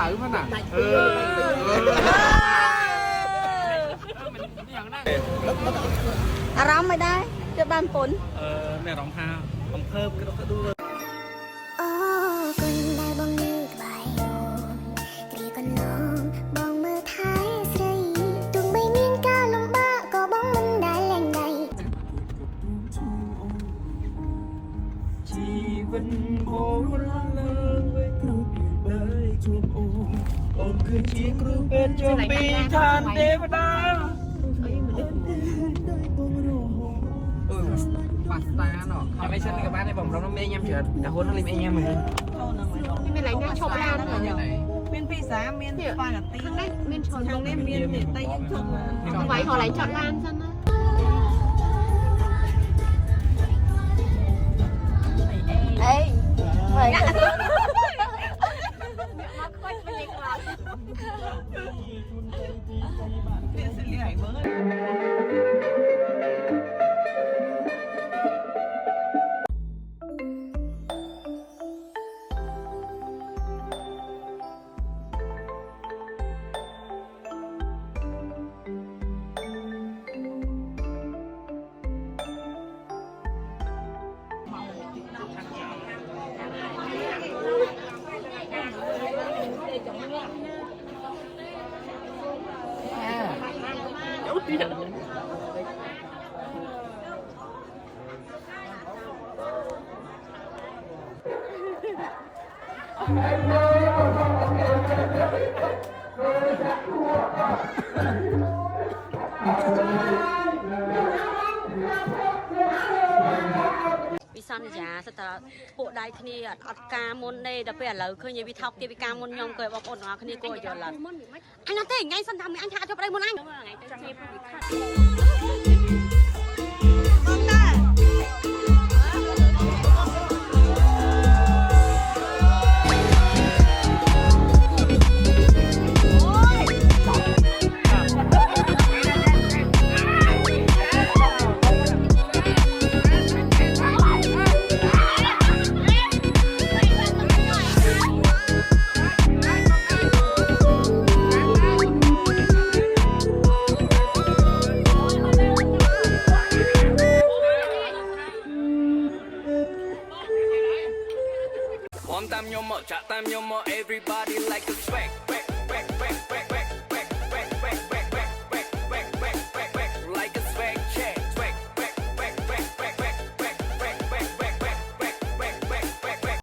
thử mà nè à rong mày đây cho ban phun mẹ rong ha rong thơm cái đó cái đuôi វិញអូនលើវិញគ្រូបាយជួបអូនគឺជាគ្រូពេទ្យចូលពីឋានទេវតាបាស្តាណោះតែមិនសិនក៏បានតែបំរុងមេញ៉ាំច្រើនតែហ៊ុនលីមអីញ៉ាំមិនមានឡៃណាឈប់ឡានមានពីសាមានស្ប៉ាហ្គាទីខាងនេះមានឈុនខាងនេះមានតែយើងឈប់វាយហោឡៃចតឡានសិនណាអេហើយមកខ្វាច់ពេញខ្លាំងវាសិលីហើយមើល វិសន្យាសិតពួកដៃគ្នាអត់ការមុនទេដល់ពេលឥឡូវឃើញវាថោកទៀតពីការមុនខ្ញុំក៏បងប្អូនទាំងអស់គ្នាគួរយល់ឡើងអញណាទេថ្ងៃសិនថាអញថាជប់ដៃមុនអញថ្ងៃទៅជាវិខាត់បងតាតាមខ្ញុំមកចាក់តាមខ្ញុំមក everybody like a swag